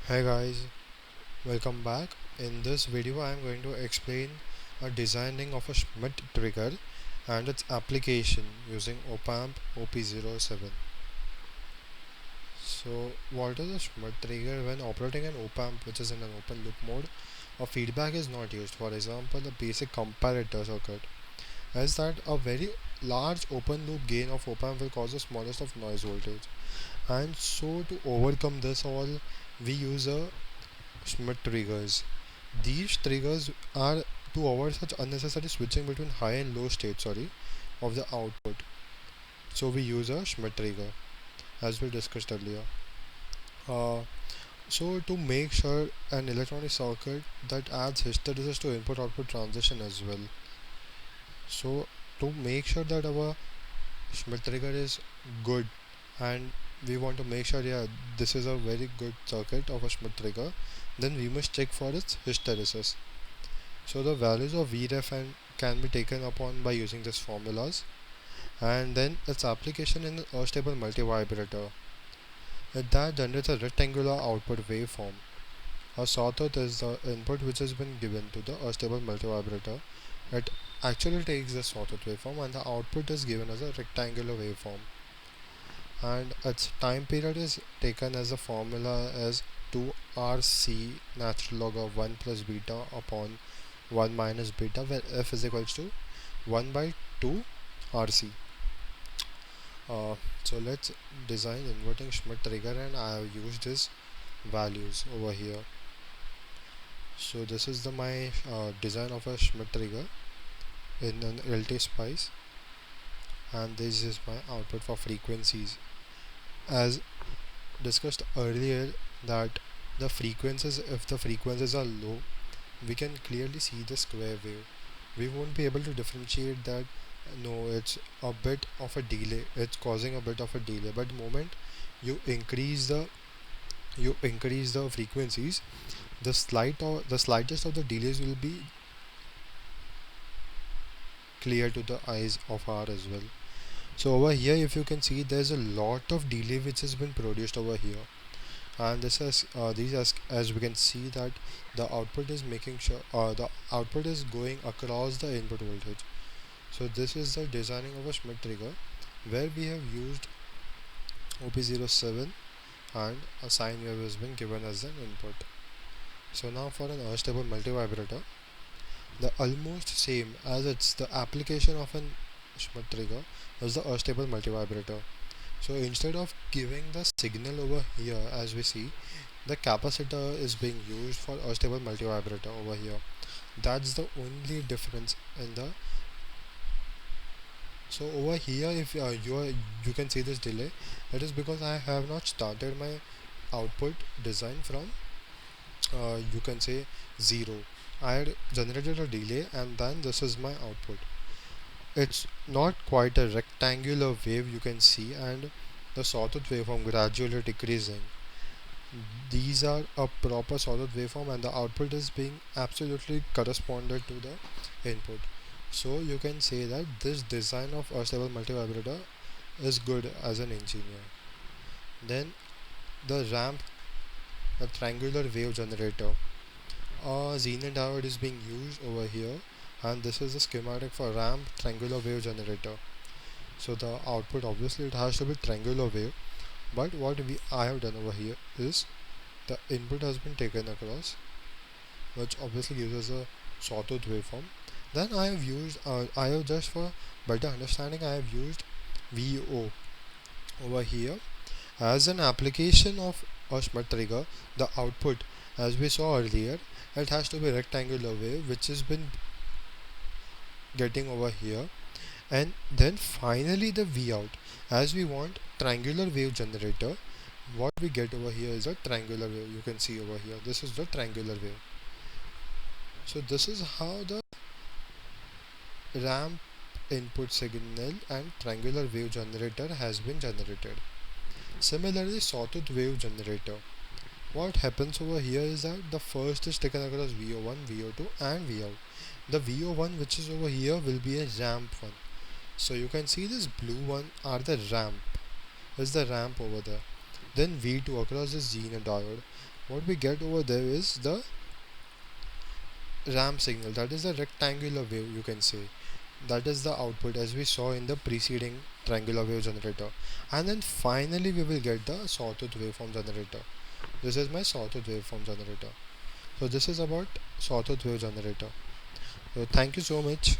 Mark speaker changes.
Speaker 1: Hi guys, welcome back. In this video I am going to explain a designing of a Schmidt trigger and its application using OPAMP OP07. So what is a Schmidt trigger? When operating an OPAMP which is in an open loop mode, a feedback is not used. For example, the basic comparator circuit is that a very large open loop gain of OPAMP will cause the smallest of noise voltage. And so to overcome this all, we use a Schmidt triggers. These triggers are to avoid such unnecessary switching between high and low state of the output. So we use a Schmidt trigger as we discussed earlier. Uh, so to make sure an electronic circuit that adds hysteresis to input output transition as well. So to make sure that our Schmidt trigger is good and we want to make sure this is a very good circuit of a Schmidt trigger, then we must check for its hysteresis. So the values of Vref and can be taken upon by using these formulas, and then its application in an astable multivibrator. That generates a rectangular output waveform. A sawtooth is the input which has been given to the astable multivibrator. It actually takes the sawtooth waveform and the output is given as a rectangular waveform. And its time period is taken as a formula as 2RC natural log of 1 plus beta upon 1 minus beta, where f is equals to 1 by 2 RC. So let's design inverting Schmidt trigger, and I have used these values over here. So this is the my design of a Schmidt trigger in an LT spice, and this is my output for frequencies. As discussed earlier, that the frequencies, if the frequencies are low, we can clearly see the square wave. We won't be able to differentiate that no, it's a bit of a delay, it's causing a bit of a delay. But the moment you increase the frequencies, the slightest of the delays will be clear to the eyes of our as well. So over here, if you can see, there's a lot of delay which has been produced over here, and this is as we can see that the output is making sure the output is going across the input voltage. So this is the designing of a Schmidt trigger, where we have used OP07 and a sine wave has been given as an input. So now for an astable multivibrator, the almost same as it's the application of an Schmidt trigger is the astable multivibrator. So instead of giving the signal over here, as we see, the capacitor is being used for astable multivibrator over here. That's the only difference in the. So over here, if you can see this delay, it is because I have not started my output design from you can say 0. I had generated a delay and then this is my output. It's not quite a rectangular wave, you can see, and the sawtooth waveform gradually decreasing. These are a proper sawtooth waveform and the output is being absolutely corresponded to the input. So you can say that this design of a stable multivibrator is good as an engineer. Then the ramp, the triangular wave generator. A Zener diode is being used over here, and this is the schematic for ramp triangular wave generator. So the output, obviously it has to be triangular wave, but what I have done over here is the input has been taken across, which obviously gives us a sawtooth waveform. Then I have just for better understanding, I have used VO over here as an application of a Schmidt trigger. The output, as we saw earlier, it has to be rectangular wave, which has been getting over here, and then finally the V out, as we want triangular wave generator. What we get over here is a triangular wave. You can see over here, this is the triangular wave. So this is how the ramp input signal and triangular wave generator has been generated. Similarly, sawtooth wave generator, what happens over here is that the first is taken across VO1, VO2 and VO. The VO1 which is over here will be a ramp one. So you can see this blue one are the ramp, is the ramp over there. Then V2 across the Zener diode. what we get over there is the ramp signal, that is a rectangular wave, you can say. That is the output as we saw in the preceding triangular wave generator. And then finally we will get the sawtooth waveform generator. This is my sawtooth waveform generator. So this is about sawtooth wave generator. So thank you so much.